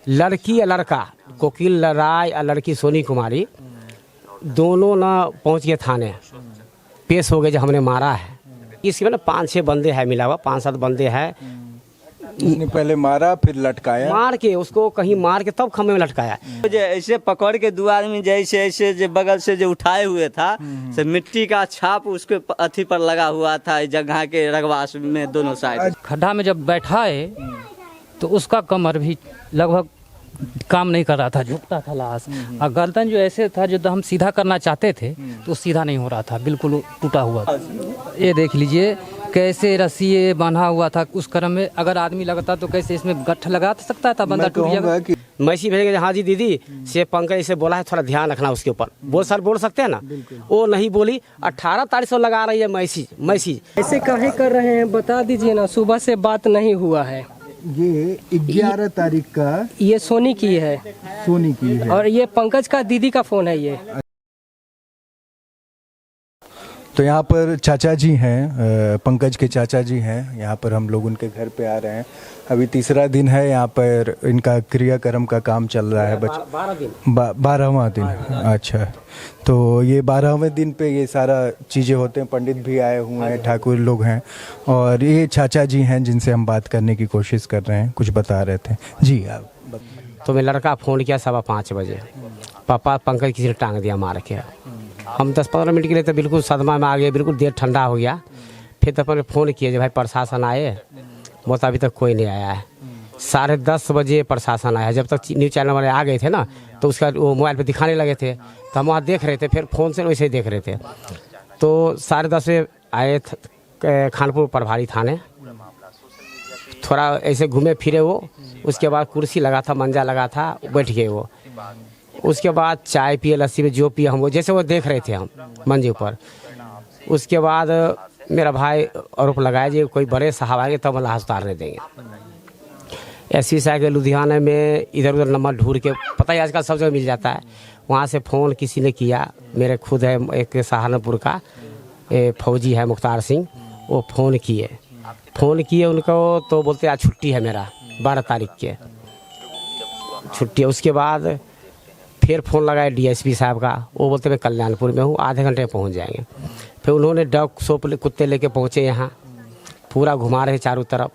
लड़की या लड़का कोकिल राय और लड़की सोनी कुमारी दोनों ना पहुंच गए थाने, पेश हो गए जो हमने मारा है। इसमें ना 5-6 बंदे हैं, मिला हुआ 5-7 बंदे हैं। उसने पहले मारा फिर लटकाया, मार के उसको कहीं मार के तब खम्भे में लटकाया। ऐसे पकड़ के 2 आदमी जैसे ऐसे जो बगल से जो उठाए हुए था, से मिट्टी का छाप उसके अथी पर लगा हुआ था, जगह के रगवास में दोनों साइड। खड्डा में जब बैठाए तो उसका कमर भी लगभग काम नहीं कर रहा था, झुकता था लाश। और गर्दन जो ऐसे था जो हम सीधा करना चाहते थे तो सीधा नहीं हो रहा था, बिल्कुल टूटा हुआ था। ये देख लीजिए कैसे रस्सी बंधा हुआ था उस क्रम में। अगर आदमी लगता तो कैसे इसमें गट्ठ लगा सकता था, बंदा टूट जाएगा। मैसी भेजेंगे, हाँ जी दीदी से पंकज से बोला है थोड़ा ध्यान रखना उसके ऊपर। बोल सकते हैं ना, वो नहीं बोली। 18 तारीख से लगा रही है मैसी। ऐसे काहे कर रहे हैं बता दीजिए ना, सुबह से बात नहीं हुआ है। ये 11 तारीख का ये सोनी की है, सोनी की है, और ये पंकज का दीदी का फोन है ये। तो यहाँ पर चाचा जी हैं, पंकज के चाचा जी हैं। यहाँ पर हम लोग उनके घर पे आ रहे हैं। अभी तीसरा दिन है यहाँ पर इनका क्रियाक्रम का काम चल रहा है। 12वां दिन। अच्छा, तो ये 12वें दिन पे ये सारा चीज़ें होते हैं। पंडित भी आए हुए हैं, ठाकुर लोग हैं, और ये चाचा जी हैं जिनसे हम बात करने की कोशिश कर रहे हैं। कुछ बता रहे थे जी आप। तो मैं लड़का फ़ोन किया 5:15 बजे, पापा पंकज किसी ने टांग दिया मार के। हम 10-15 मिनट के लिए तो बिल्कुल सदमा में आ गए, बिल्कुल देर ठंडा हो गया। फिर तो अपन फ़ोन किए जो भाई प्रशासन आए, वो तो अभी तक कोई नहीं आया है। 10:30 बजे प्रशासन आया। जब तक न्यूज़ चैनल वाले आ गए थे ना, तो उसका वो मोबाइल पे दिखाने लगे थे, तो हम वहाँ देख रहे थे, फिर फ़ोन से वैसे ही देख रहे थे। तो 10:30 बजे आए खानपुर प्रभारी थाने। थोड़ा ऐसे घूमे फिरे वो, उसके बाद कुर्सी लगा था, मंजा लगा था, बैठ गए वो। उसके बाद चाय पिए, लस्सी में जो पिए हम वो जैसे वो देख रहे थे हम मंजे पर। उसके बाद मेरा भाई आरोप लगाया जी कोई बड़े साहब आएंगे तब लाश उतारने देंगे। एसपी साहब के लुधियाना में इधर उधर नंबर ढूंढ के, पता ही आजकल सब जगह मिल जाता है, वहाँ से फ़ोन किसी ने किया। मेरे खुद है एक सहारनपुर का फौजी है मुख्तार सिंह, वो फ़ोन किए उनको, तो बोलते आज छुट्टी है मेरा, 12 तारीख के छुट्टी है। उसके बाद फिर फ़ोन लगाया डीएसपी साहब का, वो बोलते मैं कल्याणपुर में हूँ, आधे घंटे में पहुँच जाएंगे। फिर उन्होंने डॉग सोप कुत्ते लेके पहुँचे यहाँ, पूरा घुमा रहे चारों तरफ,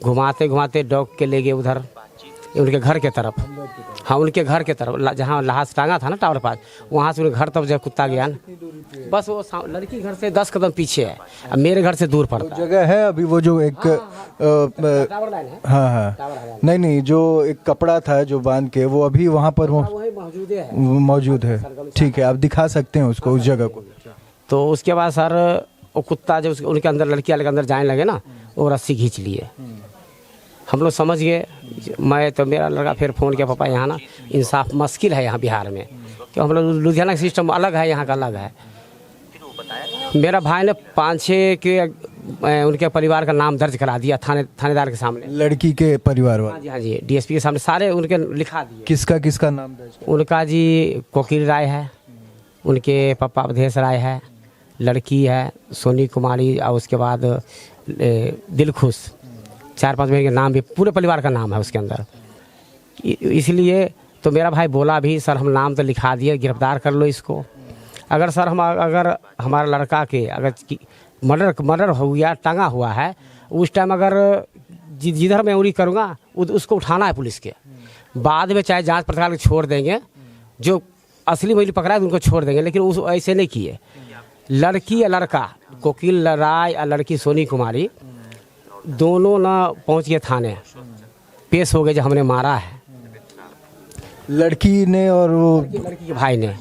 घुमाते घुमाते डॉग के ले गए उधर उनके घर के तरफ। हाँ, उनके घर के तरफ जहाँ लाश टांगा था ना टावर पास, वहाँ से उनके घर तक जब कुत्ता गया ना, बस वो लड़की घर से 10 कदम पीछे है, अब मेरे घर से दूर पड़ता है। जगह है अभी वो जो एक हाँ, नहीं, जो एक कपड़ा था जो बांध के, वो अभी वहाँ पर मौजूद है। ठीक है, आप दिखा सकते हैं उसको, उस जगह को। तो उसके बाद सर वो कुत्ता जो उनके अंदर, लड़की वाले के अंदर जाने लगे ना, वो रस्सी खींच लिए। हम लोग समझ गए, मैं तो मेरा लड़का फिर फ़ोन किया, पापा यहाँ ना इंसाफ मुश्किल है यहाँ बिहार में, क्यों हम लोग लुधियाना का सिस्टम अलग है, यहाँ का अलग है। मेरा भाई ने 5-6 के उनके परिवार का नाम दर्ज करा दिया थानेदार के सामने, लड़की के परिवार वाले। हाँ जी डीएसपी के सामने सारे उनके लिखा दिए। किसका नाम दर्ज? उनका जी कोकिल राय है, उनके पापा अवधेश राय है, लड़की है सोनी कुमारी, और उसके बाद दिलखुश, 4-5 महीने के नाम भी, पूरे परिवार का नाम है उसके अंदर। इसलिए तो मेरा भाई बोला भी सर हम नाम तो लिखा दिए, गिरफ्तार कर लो इसको। अगर सर अगर हमारा लड़का के अगर मर्डर हो गया, टांगा हुआ है, उस टाइम अगर जिधर मैं उंगली करूँगा उसको उठाना है पुलिस के। बाद में चाहे जांच पड़ताल छोड़ देंगे, जो असली महिला पकड़ा है उनको छोड़ देंगे, लेकिन उस ऐसे नहीं किए। लड़की या लड़का कोकिल राय और लड़की सोनी कुमारी दोनों ना पहुंच गए थाने, पेश हो गए जो हमने मारा है। लड़की ने और वो लड़की के भाई ने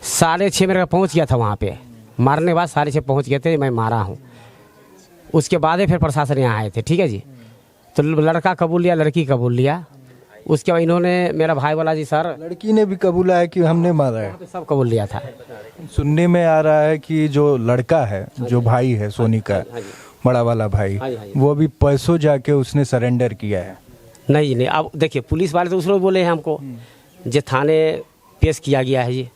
6:30 मेरे पहुंच गया था वहाँ पे, मारने के बाद 6:30 पहुंच गए थे, मैं मारा हूँ। उसके बाद फिर प्रशासन यहाँ आए थे। ठीक है जी, तो लड़का कबूल लिया, लड़की कबूल लिया। उसके बाद इन्होंने, मेरा भाई बोला जी सर, लड़की ने भी कबूला है कि हमने मारा है, तो सब कबूल लिया था। सुनने में आ रहा है कि जो लड़का है, जो भाई है सोनी का, बड़ा वाला भाई, वो अभी पैसों जाके उसने सरेंडर किया है। नहीं, अब देखिए पुलिस वाले तो उसने बोले हैं हमको, जो थाने पेश किया गया है जी,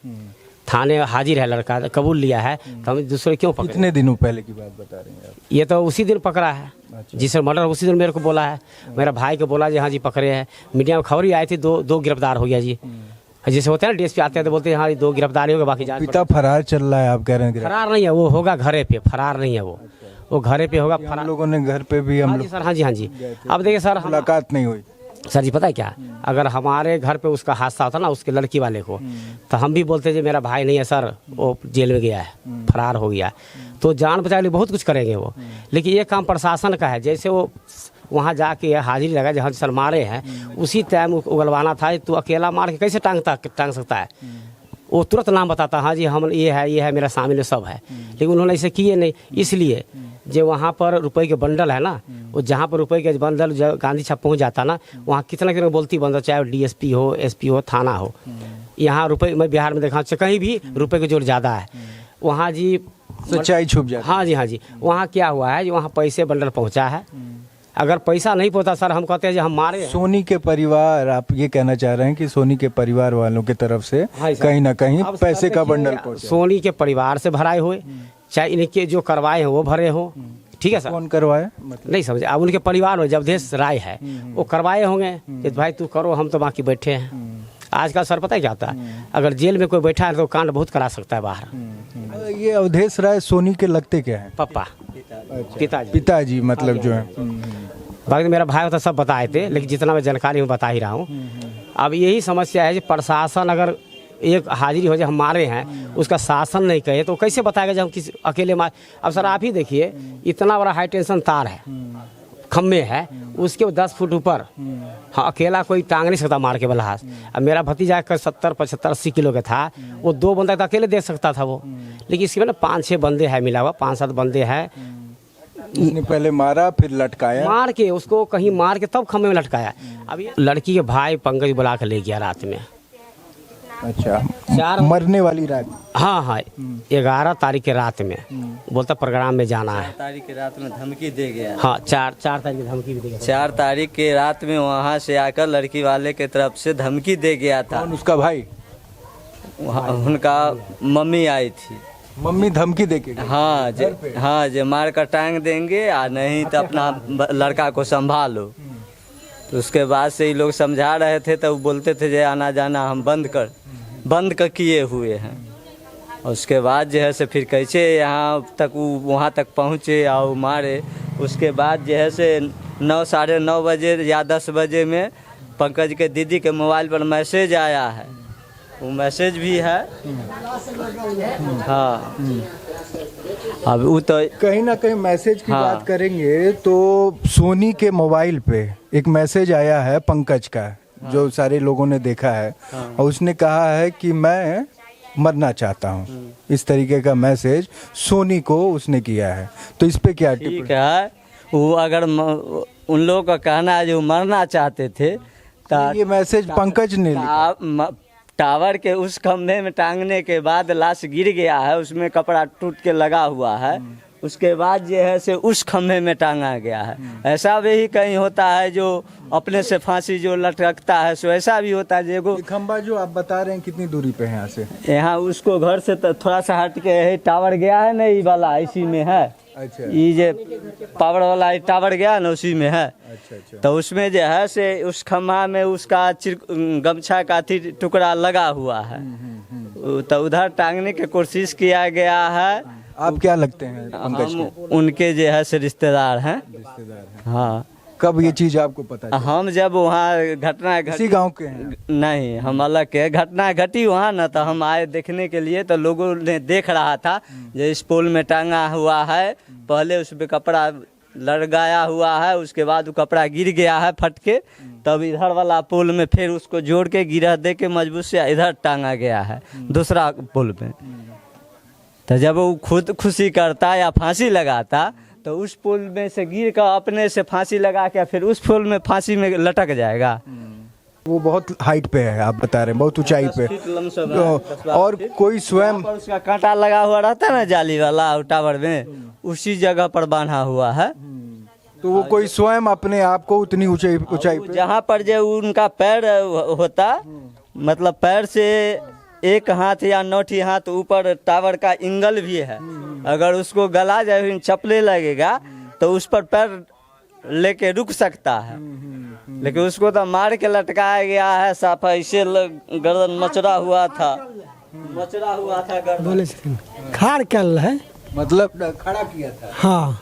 थाने हाजिर है लड़का, कबूल लिया है, तो हम दूसरे क्यों पकड़े? कितने दिनों पहले की बात बता रहे हैं आप? ये तो उसी दिन पकड़ा है, जिससे मर्डर उसी दिन मेरे को बोला है। मेरा भाई को बोला जी हाँ जी पकड़े हैं, मीडिया में खबर ही आई थी, दो गिरफ्तार हो गया जी। जैसे होते हैं ना डीएसपी आते हैं तो बोलते हैं हाँ 2 गिरफ्तारी हो गए, बाकी जांच पिता फरार चल रहा है, आप कह रहे हैं? फरार नहीं है वो, होगा घरे पे, फरार नहीं है वो घरे पे होगा हम फरार। लोगों ने घर पे भी हम हाँ जी लोग सर, हाँ जी हाँ जी। अब देखिए सर, मुलाकात नहीं हुई। सर जी पता है क्या, अगर हमारे घर पे उसका हादसा होता ना उसके लड़की वाले को, तो हम भी बोलते जी मेरा भाई नहीं है सर, वो जेल में गया है, फरार हो गया। तो जान बचाने के लिए बहुत कुछ करेंगे वो, लेकिन ये काम प्रशासन का है। जैसे वो वहाँ जाके हाजिरी लगा जहाँ सर मारे हैं, उसी टाइम उगलवाना था। तो अकेला मार के कैसे टांग सकता है? वो तुरंत नाम बताता, हाँ जी हम ये है मेरा शामिल सब है, लेकिन उन्होंने ऐसे किए नहीं। इसलिए जो वहाँ पर रुपए के बंडल है ना, वो जहाँ पर रुपए के बंडल गांधी छाप पहुँच जाता ना, वहाँ कितना कितना बोलती बंदर, चाहे डीएसपी हो, एसपी हो, थाना हो। यहाँ रुपए, मैं बिहार में देखा कहीं भी रुपए की जोर ज़्यादा है, वहाँ जी सच्चाई छुप जाती। हाँ जी हाँ जी। वहाँ क्या हुआ है, वहाँ पैसे बंडल पहुँचा है। अगर पैसा नहीं पहुँचा सर, हम कहते हैं जी हम मारे हैं। सोनी के परिवार, आप ये कहना चाह रहे हैं कि सोनी के परिवार वालों की तरफ से हाँ सर। कहीं ना कहीं अब पैसे सर का देखिए, बंडल पहुंचा? सोनी के परिवार से भराए हुए, चाहे इनके जो करवाए हैं वो भरे हो, ठीक है सर। कौन करवाए? मतलब नहीं समझे, अब उनके परिवार में जबदेश राय है, वो करवाए होंगे कि भाई तू करो, हम तो बाकी बैठे हैं। आजकल सर पता है क्या होता है, अगर जेल में कोई बैठा है तो कांड बहुत करा सकता है बाहर। ये अवधेश राय सोनी के लगते क्या है? पापा, पिताजी। पिताजी मतलब जो है। बाकी मेरा भाई होता सब बताए थे, लेकिन जितना मैं जानकारी हूँ बता ही रहा हूँ। अब यही समस्या है कि प्रशासन अगर एक हाजिरी हो जाए, हम मारे हैं, उसका शासन नहीं कहे तो कैसे बताएगा जब हम किसी अकेले मार। अब सर आप ही देखिए, इतना बड़ा हाई टेंशन तार है, खम्भे है, उसके 10 फुट ऊपर, हाँ अकेला कोई टांग नहीं सकता मार के बलहास। अब मेरा भतीजा का 70, 75, 80 किलो का था, वो 2 बंदा तो अकेले देख सकता था वो, लेकिन इसके में ना 5-6 बंदे हैं मिला हुआ, 5-7 बंदे हैं। उसने पहले मारा फिर लटकाया, मार के उसको कहीं मार के तब खम्भे में लटकाया। अब ये लड़की के भाई पंकज बुला के ले गया रात में। अच्छा, मरने वाली रात? हाँ हाँ, 11 तारीख के रात में बोलता प्रोग्राम में जाना है। तारीख की रात में धमकी दे गया। हाँ 4 तारीख की धमकी भी दे गया। 4 तारीख के रात में वहाँ से आकर लड़की वाले के तरफ से धमकी दे गया था। कौन उसका भाई? उनका मम्मी आई थी। मम्मी धमकी देके गई? हाँ जे मार कर टांग देंगे, आ नहीं तो अपना लड़का को संभालो। तो उसके बाद से ये लोग समझा रहे थे, तो वो बोलते थे जे आना जाना हम बंद कर किए हुए हैं। और उसके बाद जो है से फिर कैसे यहाँ तक वहाँ तक पहुँचे और मारे। उसके बाद जो है से 9, साढ़े 9 बजे या 10 बजे में पंकज के दीदी के मोबाइल पर मैसेज आया है, वो मैसेज भी है। हाँ, अब वो तो कहीं ना कहीं मैसेज की हाँ। बात करेंगे तो सोनी के मोबाइल पे एक मैसेज आया है पंकज का, जो सारे लोगों ने देखा है, और उसने कहा है कि मैं मरना चाहता हूँ। इस तरीके का मैसेज सोनी को उसने किया है, तो इस पे क्या ठीक है। वो अगर उन लोगों का कहना है जो मरना चाहते थे, ये मैसेज पंकज ने लिखा। टावर के उस खंभे में टांगने के बाद लाश गिर गया है, उसमें कपड़ा टूट के लगा हुआ है। उसके बाद जो है से उस खंभे में टांगा गया है। ऐसा भी कहीं होता है जो अपने से फांसी जो लटकता है, सो ऐसा भी होता है। जो खंभा जो आप बता रहे हैं कितनी दूरी पे है यहाँ से? यहाँ उसको घर से तो थोड़ा सा हट के है टावर गया है ना, ये वाला इसी में है। अच्छा, ये जो पावर वाला टावर गया ना उसी में है। अच्छा। तो उसमें जो है से उस खम्भा में उसका गमछा का टुकड़ा लगा हुआ है, तो उधर टांगने की कोशिश किया गया है। आप क्या लगते हैं पंकज हम के? उनके जो है से रिश्तेदार हैं। हाँ। कब ये चीज आपको पता चला? हम जब वहाँ घटना इसी गांव के हैं? नहीं, हम अलग के। घटना घटी वहाँ ना, तो हम आए देखने के लिए, तो लोगों ने देख रहा था जो इस पोल में टांगा हुआ है, पहले उस पे कपड़ा लटकाया हुआ है, उसके बाद वो कपड़ा गिर गया है फट के, तब इधर वाला पोल में फिर उसको जोड़ के गिरा दे के मजबूत से इधर टांगा गया है दूसरा पोल में। तो जब वो खुद खुशी करता या फांसी लगाता, तो उस पुल में से गिर कर अपने से फांसी लगा के फिर उस पुल में फांसी में लटक जाएगा। वो बहुत हाइट पे है, आप बता रहे हैं, बहुत ऊंचाई पे। और कोई स्वयं उसका कांटा लगा हुआ रहता है ना जाली वाला टावर में, उसी जगह पर बांधा हुआ है। तो वो कोई स्वयं अपने आप को उतनी ऊंचाई पे, जहाँ पर जो उनका पैर होता, मतलब पैर से एक हाथ या 9 हाथ ऊपर टावर का एंगल भी है। अगर उसको गला जाए चपले लगेगा तो उस पर पैर लेके रुक सकता है, लेकिन उसको तो मार के लटकाया गया है। साफा ऐसे गर्दन मचरा हुआ था गर्दन। खार कल है मतलब खड़ा किया था। हाँ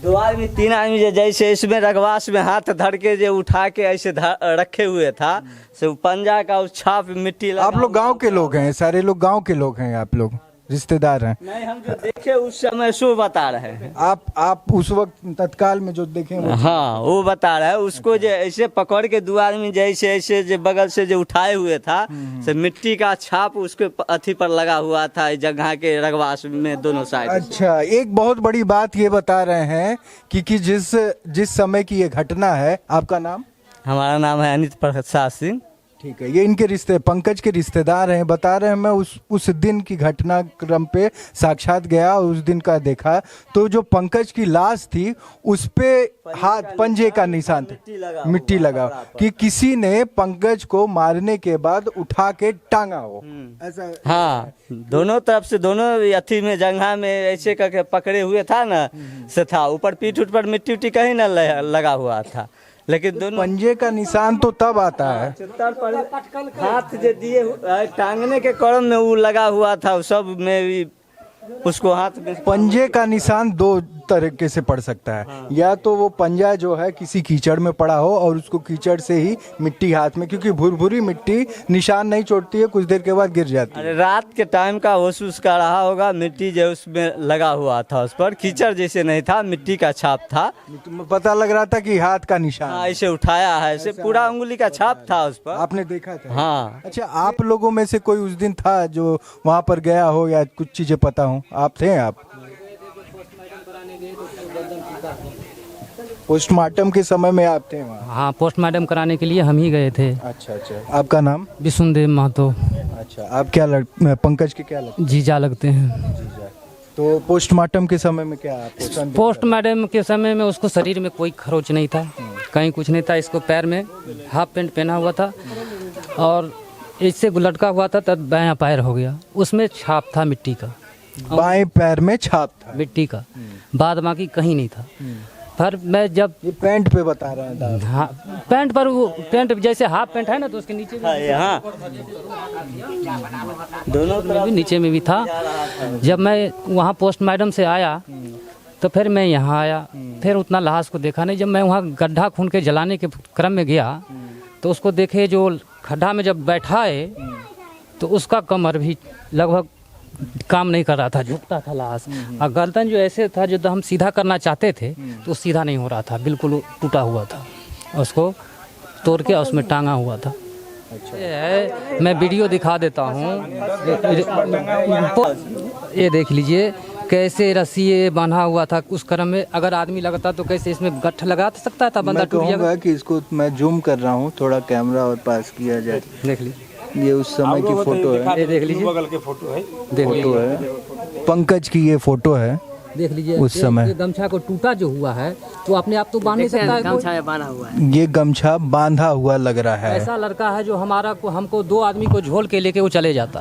2 आदमी 3 आदमी जैसे इसमें रगवास में हाथ धर के जो उठा के ऐसे रखे हुए था, से पंजा का उस छाप मिट्टी लगा। आप लोग गांव के लोग हैं, सारे लोग गांव के लोग हैं, आप लोग रिश्तेदार हैं? नहीं, हम जो देखे उस समय सो बता रहे हैं। आप उस वक्त तत्काल में जो देखे वो? हाँ वो बता रहा है। उसको जो ऐसे पकड़ के 2 आदमी जैसे ऐसे जो बगल से जो उठाए हुए था, से मिट्टी का छाप उसके अथी पर लगा हुआ था, जगह के रगवास में दोनों साइड। अच्छा, एक बहुत बड़ी बात ये बता रहे हैं कि जिस समय की ये घटना है। आपका नाम? हमारा नाम है अनित प्रसाद सिंह। ठीक है, ये इनके पंकज के रिश्तेदार हैं। बता रहे हैं मैं उस दिन की घटनाक्रम पे साक्षात गया और उस दिन का देखा, तो जो पंकज की लाश थी उस पे हाथ पंजे का निशान था, मिट्टी लगा कि किसी ने पंकज को मारने के बाद उठा के टांगा हो, ऐसा? हाँ, दोनों तरफ से दोनों अथी में जगह में ऐसे करके पकड़े हुए था ना, से था ऊपर पीठ उठ पर मिट्टी उट्टी कहीं ना लगा हुआ था, लेकिन दोनों पंजे का निशान तो तब आता है। हाथ जो दिए टांगने के क्रम में वो लगा हुआ था, सब में भी उसको हाथ में। पंजे का निशान 2 तरीके से पड़ सकता है। या तो वो पंजा जो है किसी कीचड़ में पड़ा हो और उसको कीचड़ से ही मिट्टी हाथ में, क्योंकि भुरभुरी मिट्टी निशान नहीं छोड़ती है, कुछ देर के बाद गिर जाती है। अरे रात के टाइम का होश उसका रहा होगा, मिट्टी जो उसमें लगा हुआ था, उस पर कीचड़ जैसे नहीं था, मिट्टी का छाप था। पता लग रहा था कि हाथ का निशान। हाँ, ऐसे उठाया है, ऐसे पूरा उंगली का छाप था उस पर। आपने देखा था? हाँ। अच्छा, आप लोगों में से कोई उस दिन था जो वहाँ पर गया हो या कुछ चीजें पता हो? आप थे? आप पोस्टमार्टम के समय में आप थे वहाँ? हाँ, पोस्टमार्टम कराने के लिए हम ही गए थे। अच्छा अच्छा, आपका नाम? विष्णुदेव महतो। अच्छा, आप क्या पंकज के क्या लगते? जीजा लगते हैं। जीजा। तो पोस्टमार्टम के समय में क्या पोस्टमार्टम के समय में उसको शरीर में कोई खरोच नहीं था, कहीं कुछ नहीं था। इसको पैर में हाफ पैंट पहना हुआ था और इससे लटका हुआ था, तब बायां पैर हो गया, उसमें छाप था मिट्टी का। बाएं पैर में छाप था मिट्टी का, बाद बाकी कहीं नहीं था। पर मैं जब ये पैंट पे बता रहा था। हाँ, पैंट पर वो पैंट जैसे हाफ पैंट है ना, तो उसके नीचे यहाँ दोनों में भी नीचे में भी था। जब मैं वहाँ पोस्टमार्टम से आया तो फिर मैं यहाँ आया, फिर उतना लाश को देखा नहीं। जब मैं वहाँ गड्ढा खून के जलाने के क्रम में गया तो उसको देखे, जो खड्डा में जब बैठा है तो उसका कमर भी लगभग काम नहीं कर रहा था, झुकता था लाश। और गर्दन जो ऐसे था, जो हम सीधा करना चाहते थे तो सीधा नहीं हो रहा था, बिल्कुल टूटा हुआ था। उसको तोड़ के उसमें टांगा हुआ था। अच्छा। मैं वीडियो दिखा देता हूँ, ये देख लीजिए कैसे रस्सी बांधा हुआ था। उस क्रम में अगर आदमी लगता तो कैसे इसमें गट्ठ लगा सकता था, बंदा टूट जाएगा। कि इसको मैं जूम कर रहा हूँ, थोड़ा कैमरा और पास किया जाए। देख लीजिए, ये उस समय की फोटो है। ये देख लीजिए, बगल के फोटो है, फोटो है पंकज की, ये फोटो है देख लीजिए। उस समय ये गमछा को टूटा जो हुआ है तो अपने आप तो बांध नहीं सकता है, गमछा बांधा हुआ है। ये गमछा बांधा हुआ लग रहा है। ऐसा लड़का है जो हमको 2 आदमी को झोल के लेके वो चले जाता।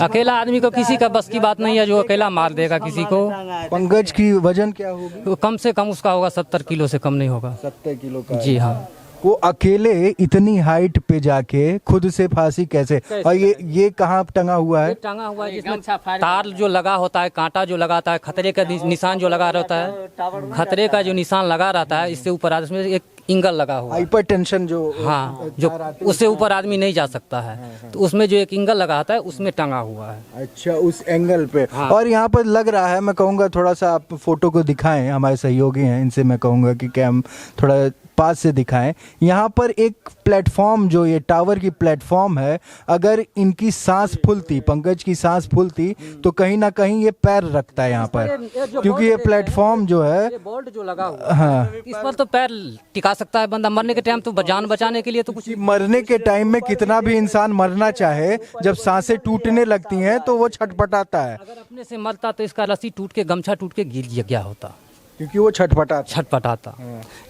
अकेला आदमी को किसी का बस की बात नहीं है जो अकेला मार देगा किसी को। पंकज की वजन क्या होगी? वो कम से कम उसका होगा 70 किलो से कम नहीं होगा। 70 किलो का? जी हाँ। वो अकेले इतनी हाइट पे जाके खुद से फांसी कैसे? और ये कहाँ टंगा हुआ है? टंगा हुआ है जिसमें तार जो लगा होता है, कांटा जो लगाता है, खतरे का निशान जो लगा रहता है, खतरे का जो निशान लगा रहता है, इससे ऊपर इसमें एक एंगल लगा हुआ है। हाइपर टेंशन जो, हाँ, जो उससे ऊपर आदमी नहीं जा सकता है, तो उसमें जो एक एंगल लगा होता है उसमें टंगा हुआ है। अच्छा, उस एंगल पे। हाँ। और यहाँ पर लग रहा है, मैं कहूँगा थोड़ा सा आप फोटो को दिखाएं, हमारे सहयोगी हैं, इनसे मैं कहूँगा कि कैम थोड़ा पास से दिखाएं। यहाँ पर एक प्लेटफॉर्म, जो ये टावर की प्लेटफॉर्म है, अगर इनकी सांस फूलती, पंकज की सांस फूलती, तो कहीं ना कहीं ये पैर रखता है यहाँ पर, क्योंकि ये प्लेटफॉर्म जो है, ये बोल्ट जो लगा हुआ है, हाँ, इस पर तो पैर टिका सकता है बंदा। मरने के टाइम तो जान बचाने के लिए तो कुछ मरने के टाइम में कितना भी इंसान मरना चाहे, जब सांसें टूटने लगती हैं तो वो छटपटाता है, अगर अपने से मरता तो इसका रस्सी टूट के, गमछा टूट के गिर गया होता, क्योंकि वो छटपटाता। छटपटाता।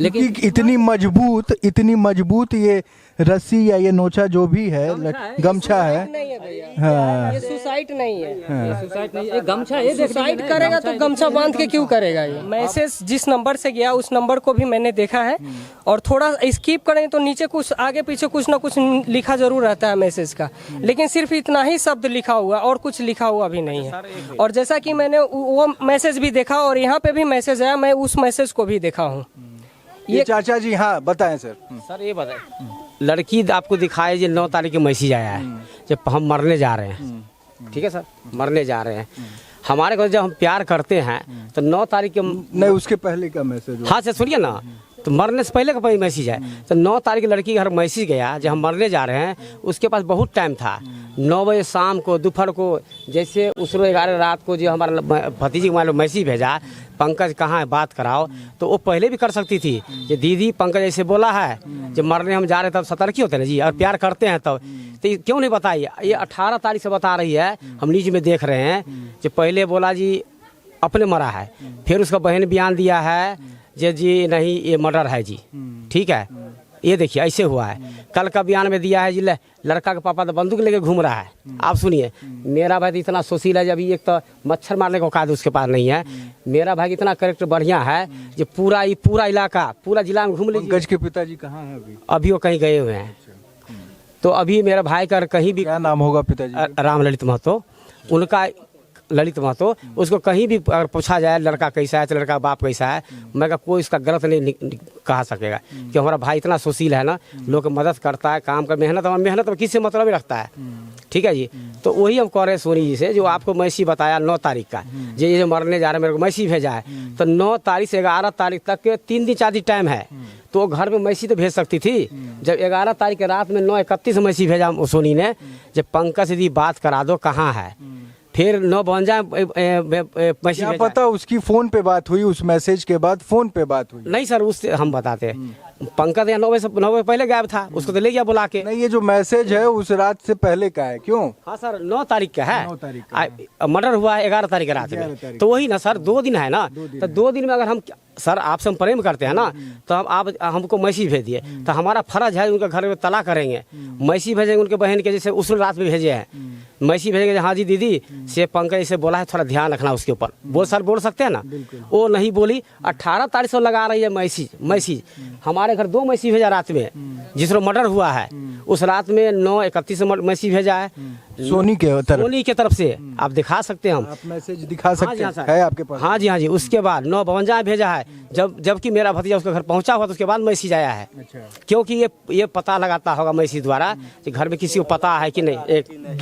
लेकिन इतनी मजबूत ये रस्सी या ये नोचा जो भी है गमछा है। नहीं है भैया, हाँ ये सुसाइड नहीं है। सुसाइड नहीं, ये गमछा, ये देख सुसाइड करेगा तो गमछा बांध के क्यों करेगा? ये मैसेज जिस नंबर से गया उस नंबर को भी मैंने देखा है, और थोड़ा स्किप करेंगे तो नीचे कुछ आगे पीछे कुछ ना कुछ लिखा जरूर रहता है मैसेज का, लेकिन सिर्फ इतना ही शब्द लिखा हुआ और कुछ लिखा हुआ भी नहीं है। और जैसा कि मैंने वो मैसेज भी देखा और यहाँ पे भी मैसेज आया, मैं उस मैसेज को भी देखा हूँ। ये चाचा जी, हाँ बताएं सर। सर ये बताए, लड़की आपको दिखाए जो 9 तारीख के मैसेज आया है, जब हम मरने जा रहे हैं, ठीक है सर, मरने जा रहे हैं। हमारे को जब हम प्यार करते हैं तो 9 तारीख के नहीं, उसके पहले का मैसेज। हाँ सर सुनिए ना, तो मरने से पहले का मैसेज है, तो 9 तारीख लड़की के घर मैसेज गया जब हम मरने जा रहे हैं, उसके पास बहुत टाइम था। 9 बजे शाम को, दोपहर को, जैसे उसरो 11 रात को जो हमारा भतीजी को मान मैसेज भेजा, पंकज कहाँ है बात कराओ, तो वो पहले भी कर सकती थी। ये दीदी पंकज ऐसे बोला है, जब मरने हम जा रहे तब सतर्क होते हैं ना जी, और प्यार करते हैं तब, तो ये क्यों नहीं बताई? ये 18 तारीख से बता रही है, हम न्यूज में देख रहे हैं। जो पहले बोला जी अपने मरा है, फिर उसका बहन बयान दिया है जी नहीं ये मर्डर है जी, ठीक है। ये देखिए ऐसे हुआ है। कल का बयान में दिया है जी लड़का का पापा तो बंदूक लेके घूम रहा है। आप सुनिए, मेरा भाई तो इतना सोशील है, जब एक तो मच्छर मारने का औकात उसके पास नहीं है। मेरा भाई इतना कैरेक्टर बढ़िया है जो पूरा इलाका, पूरा जिला में घूम लीजिए। पंकज के पिताजी कहाँ हैं अभी? अभी वो कहीं गए हुए हैं। तो अभी मेरा भाई का कहीं भी, क्या नाम होगा पिताजी? राम ललित महतो, उनका ललित महतो। उसको कहीं भी अगर पूछा जाए लड़का कैसा है तो लड़का बाप कैसा है, मैं का कोई इसका गलत नहीं कहा सकेगा, कि हमारा भाई इतना सुशील है ना, लोग की मदद करता है, काम कर, मेहनत में किसी मतलब ही रखता है, ठीक है जी। तो वही हम कह रहे हैं सोनी जी से, जो आपको मैसेज बताया 9 तारीख का, ये जो मरने जा रहे हैं, मेरे को मैसेज भेजा है, तो 9 तारीख से 11 तारीख तक के 3 दिन 4 दिन टाइम है, तो घर में मैसेज तो भेज सकती थी। जब 11 तारीख के रात में 9:31 मैसेज भेजा सोनी ने, जब पंकज से बात करा दो कहाँ है, फिर 9:52 मैसेज क्या पता उसकी फोन पे बात हुई, उस मैसेज के बाद फोन पे बात हुई? नहीं सर, उससे हम बताते हैं। पंकज यहाँ 9 बजे पहले गायब था, उसको तो ले गया बुला के। नहीं, ये जो मैसेज है उस रात से पहले का है, क्यों? हाँ सर 9 तारीख का है, 9 तारीख का। मर्डर हुआ है 11 तारीख की रात में, तो वही ना सर 2 दिन है ना, तो 2 दिन में अगर हम सर आपसे हम प्रेम करते हैं ना, तो आप हमको मैसेज भेज दिए, तो हमारा फर्ज है उनके घर में तला करेंगे, मैसेज भेजेंगे उनके बहन के, जैसे उस रात में भेजे हैं मैसेज भेजेंगे, हाँ जी दीदी से पंकज से बोला है, थोड़ा ध्यान रखना उसके ऊपर, बोल सकते हैं ना। वो नहीं बोली। 18 तारीख से लगा रही है मैसेज। हमारे घर 2 मैसेज भेजा रात में, जिस मर्डर हुआ है उस रात में 9:31 मैसेज भेजा है सोनी के तरफ से। आप दिखा सकते हैं, हम आप मैसेज दिखा सकते हैं, है आपके पास? हाँ जी। उसके बाद 9:52 भेजा है, जबकि मेरा भतीजा उसके घर पहुंचा हुआ, तो उसके बाद मैसेज आया है। अच्छा। क्योंकि ये पता लगाता होगा मैसेज द्वारा कि घर में किसी को पता है कि नहीं।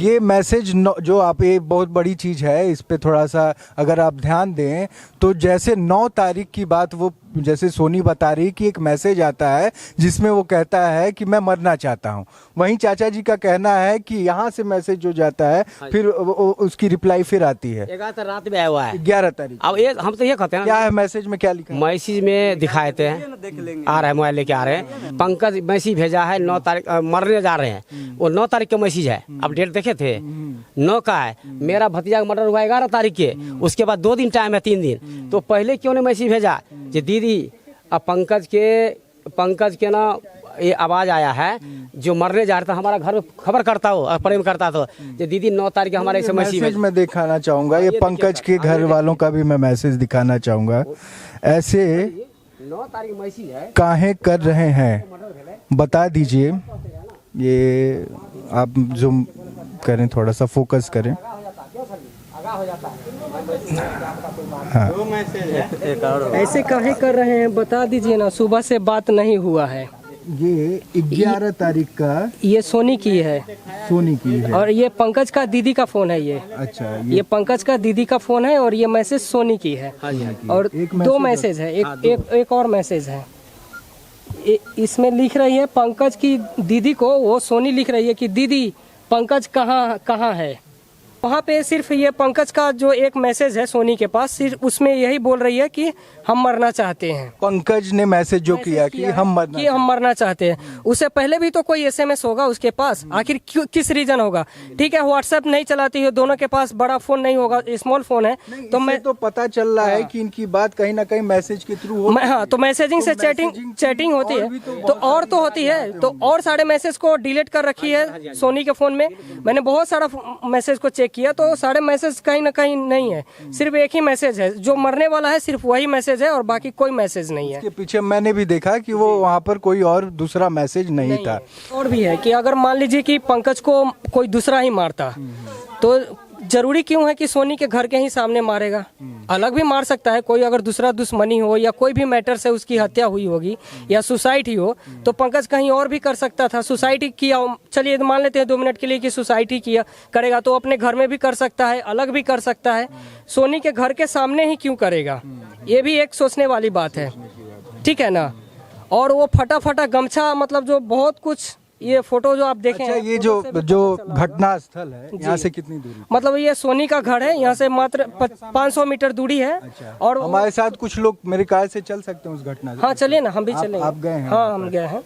ये मैसेज जो आप, ये बहुत बड़ी चीज है, इस पे थोड़ा सा अगर आप ध्यान दें तो, जैसे 9 तारीख की बात, वो जैसे सोनी बता रही कि एक मैसेज आता है जिसमें वो कहता है कि मैं मरना चाहता हूँ, वहीं चाचा जी का कहना है कि यहाँ से मैसेज जो जाता है फिर उसकी रिप्लाई फिर आती है। 11 रात में आया हुआ है, 11 तारीख। अब ये हम तो ये कहते हैं, क्या है मैसेज में, क्या लिखा है? मैसेज में दिखाए थे, आ रहा है मोबाइल लेके आ रहे हैं, पंकज मैसेज भेजा है 9 तारीख मरने जा रहे हैं, वो 9 तारीख का मैसेज है। अब डेट देखे थे 9 का है, मेरा भतीजा का मर्डर हुआ 11 तारीख के, उसके बाद 2 दिन टाइम है, 3 दिन, तो पहले क्यों नहीं मैसेज भेजा जी दीदी? अब पंकज के ना ये आवाज आया है, जो मरने जा रहा था, हमारा घर में खबर करता हो और प्रेम करता था, जो दीदी 9 तारीख के हमारे मैसेज में दिखाना चाहूंगा, ये पंकज के घर वालों का भी मैं मैसेज दिखाना चाहूंगा। ऐसे 9 तारीख मैसेज है, काहे कर रहे हैं बता दीजिए। ये आप जूम करें, थोड़ा सा फोकस करें। हाँ। ऐसे काहे कर रहे हैं बता दीजिए ना, सुबह से बात नहीं हुआ है। ये 11 तारीख का ये सोनी की है, सोनी की है, और ये पंकज का दीदी का फोन है। ये अच्छा, ये पंकज का दीदी का फोन है, और ये मैसेज सोनी की है। और 2 मैसेज है, एक और मैसेज है। इसमें लिख रही है पंकज की दीदी को, वो सोनी लिख रही है कि दीदी पंकज कहाँ है। वहाँ पे सिर्फ ये पंकज का जो एक मैसेज है सोनी के पास, सिर्फ उसमें यही बोल रही है कि हम मरना चाहते हैं। पंकज ने मैसेज जो किया कि हम मरना चाहते हैं। उससे पहले भी तो कोई एसएमएस होगा उसके पास, आखिर किस रीजन होगा? ठीक है, व्हाट्सएप नहीं चलाती है, दोनों के पास बड़ा फोन नहीं होगा, स्मॉल फोन है, तो मैं तो पता चल रहा है कि इनकी बात कहीं ना कहीं मैसेज के थ्रू हो। हाँ, तो मैसेजिंग से चैटिंग होती है, तो होती है, तो और सारे मैसेज को डिलीट कर रखी है सोनी के फोन में। मैंने बहुत सारा मैसेज को चेक किया तो सारे मैसेज कहीं ना कहीं नहीं है, सिर्फ एक ही मैसेज है जो मरने वाला है, सिर्फ वही मैसेज है और बाकी कोई मैसेज नहीं है। इसके पीछे मैंने भी देखा कि वो वहाँ पर कोई और दूसरा मैसेज नहीं था। और भी है कि अगर मान लीजिए कि पंकज को कोई दूसरा ही मारता तो जरूरी क्यों है कि सोनी के घर के ही सामने मारेगा? अलग भी मार सकता है, कोई अगर दूसरा दुश्मनी हो या कोई भी मैटर से उसकी हत्या हुई होगी या सुसाइड ही हो तो पंकज कहीं और भी कर सकता था। सुसाइड किया, चलिए मान लेते हैं 2 मिनट के लिए कि सुसाइड किया करेगा, तो अपने घर में भी कर सकता है, अलग भी कर सकता है, सोनी के घर के सामने ही क्यों करेगा? ये भी एक सोचने वाली बात है, ठीक है ना। और वो फटा गमछा, मतलब जो बहुत कुछ, ये फोटो जो आप देखें। अच्छा, ये जो घटना स्थल है यहाँ से कितनी दूरी? मतलब ये सोनी का घर है, यहाँ से मात्र 500 मीटर दूरी है। अच्छा, और हमारे साथ कुछ लोग मेरे कार से चल सकते हैं उस घटना से? हाँ चलिए ना, हम भी चलेंगे। आप गए हैं? हाँ, हम गए हैं।